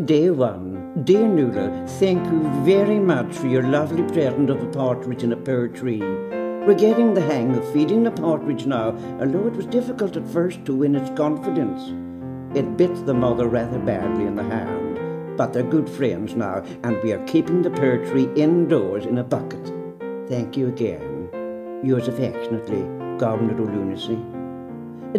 Day 1. Dear Nuala, thank you very much for your lovely present of a partridge in a pear tree. We're getting the hang of feeding the partridge now, although it was difficult at first to win its confidence. It bit the mother rather badly in the hand, but they're good friends now, and we are keeping the pear tree indoors in a bucket. Thank you again. Yours affectionately, Governor O'Lunacy.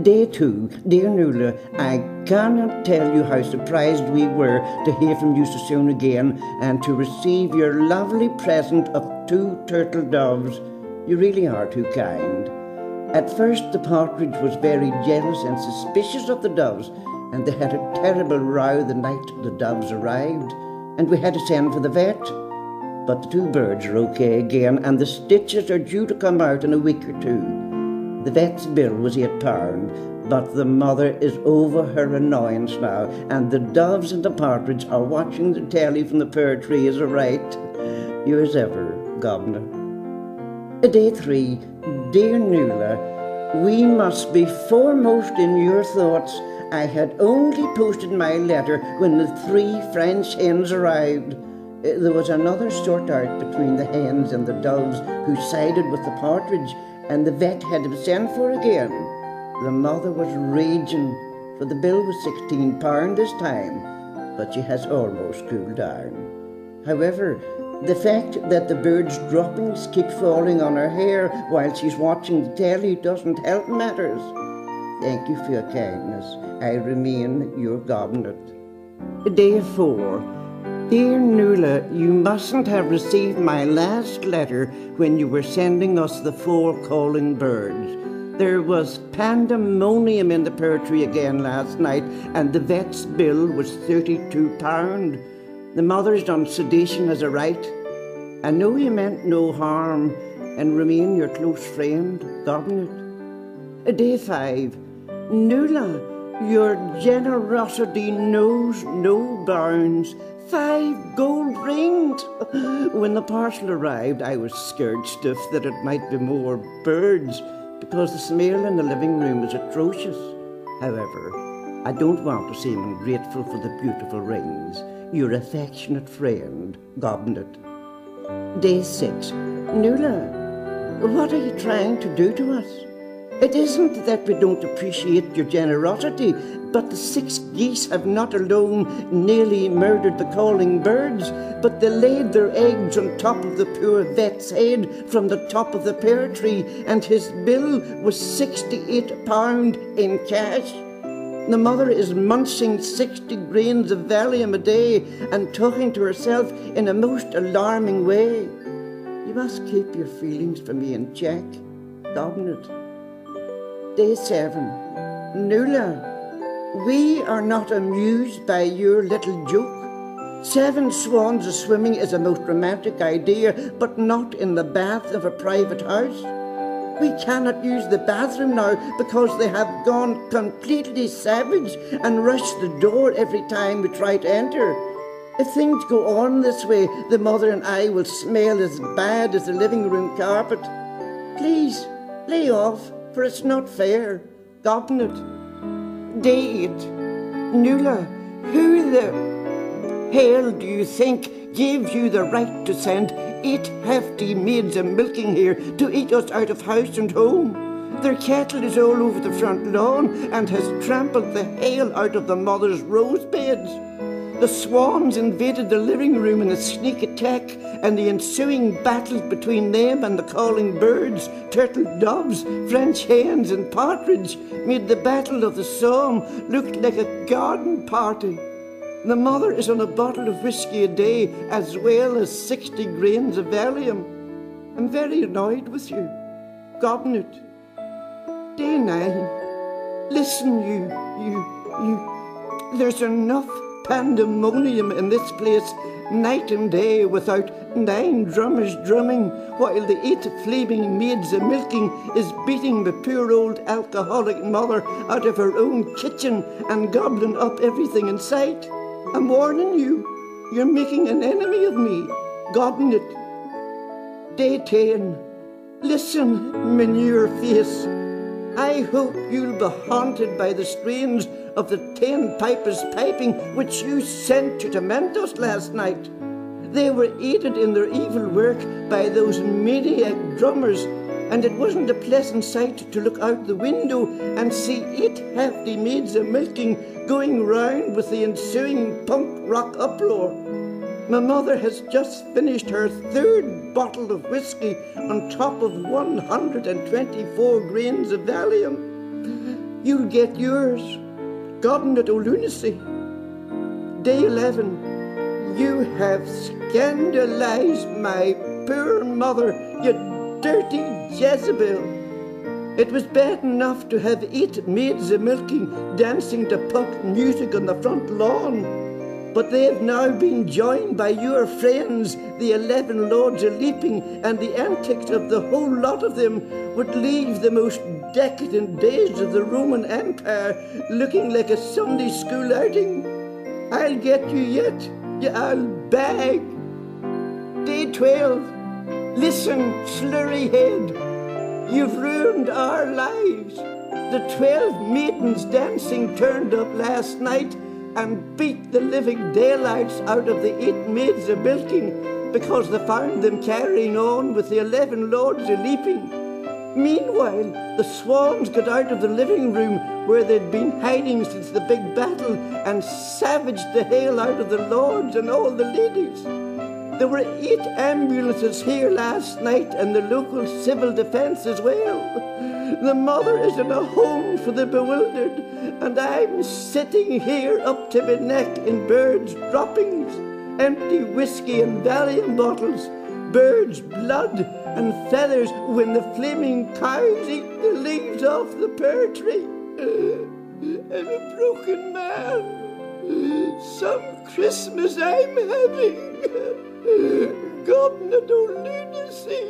Day 2. Dear Nuala, I cannot tell you how surprised we were to hear from you so soon again and to receive your lovely present of 2 turtle doves. You really are too kind. At first the partridge was very jealous and suspicious of the doves, and they had a terrible row the night the doves arrived, and we had to send for the vet. But the 2 birds are okay again, and the stitches are due to come out in a week or 2. The vet's bill was £8, but the mother is over her annoyance now, and the doves and the partridge are watching the telly from the pear tree as a right. Yours ever, Governor. Day 3. Dear Nuala, we must be foremost in your thoughts. I had only posted my letter when the 3 French hens arrived. There was another sort out between the hens and the doves who sided with the partridge, and the vet had him sent for again. The mother was raging, for the bill was £16 this time, but she has almost cooled down. However, the fact that the bird's droppings keep falling on her hair while she's watching the telly doesn't help matters. Thank you for your kindness. I remain your Governor. Day 4. Dear Nuala, you mustn't have received my last letter when you were sending us the 4 calling birds. There was pandemonium in the pear tree again last night, and the vet's bill was £32. The mother's on sedation as a right. I know you meant no harm, and remain your close friend, Governor. Day 5. Nuala, your generosity knows no bounds. 5 gold rings! When the parcel arrived, I was scared stiff that it might be more birds, because the smell in the living room was atrocious. However, I don't want to seem ungrateful for the beautiful rings. Your affectionate friend, Governor. Day 6. Nuala, what are you trying to do to us? It isn't that we don't appreciate your generosity, but the 6 geese have not alone nearly murdered the calling birds, but they laid their eggs on top of the poor vet's head from the top of the pear tree, and his bill was £68 in cash. The mother is munching 60 grains of Valium a day and talking to herself in a most alarming way. You must keep your feelings for me in check, Governor. Day 7. Nuala, we are not amused by your little joke. 7 swans a swimming is a most romantic idea, but not in the bath of a private house. We cannot use the bathroom now because they have gone completely savage and rush the door every time we try to enter. If things go on this way, the mother and I will smell as bad as the living room carpet. Please, lay off, for it's not fair. Governor. Day 8. Nuala, who the hell do you think gave you the right to send 8 hefty maids a milking here to eat us out of house and home? Their kettle is all over the front lawn and has trampled the hell out of the mother's rose beds. The swans invaded the living room in a sneak attack, and the ensuing battle between them and the calling birds, turtle doves, French hens and partridge made the Battle of the Somme look like a garden party. The mother is on a bottle of whiskey a day as well as 60 grains of Valium. I'm very annoyed with you, Governor. Day 9. Listen, you. There's enough pandemonium in this place night and day without 9 drummers drumming while the 8 flaming maids a-milking is beating the poor old alcoholic mother out of her own kitchen and gobbling up everything in sight. I'm warning you, you're making an enemy of me, Governor. Day 10. Listen, manure face. I hope you'll be haunted by the strains of the 10 pipers piping which you sent to torment us last night. They were aided in their evil work by those maniac drummers, and it wasn't a pleasant sight to look out the window and see 8 hefty maids a milking going round with the ensuing punk rock uproar. My mother has just finished her 3rd bottle of whiskey on top of 124 grains of Valium. You'll get yours. Gobnet o' lunacy. Day 11. You have scandalized my poor mother, you dirty Jezebel. It was bad enough to have 8 maids a milking dancing to punk music on the front lawn, but they have now been joined by your friends, the 11 lords a leaping, and the antics of the whole lot of them would leave the most decadent days of the Roman Empire looking like a Sunday school outing. I'll get you yet, I'll bag. Day 12. Listen, slurry head, you've ruined our lives. The 12 maidens dancing turned up last night and beat the living daylights out of the 8 maids a milking because they found them carrying on with the 11 lords a leaping. Meanwhile, the swans got out of the living room where they'd been hiding since the big battle and savaged the hail out of the lords and all the ladies. There were 8 ambulances here last night and the local civil defence as well. The mother is in a home for the bewildered, and I'm sitting here up to my neck in birds' droppings, empty whiskey and Valium bottles, birds' blood and feathers when the flaming cows eat the leaves off the pear tree. I'm a broken man. Some Christmas I'm having. Gobnet o' lunacy.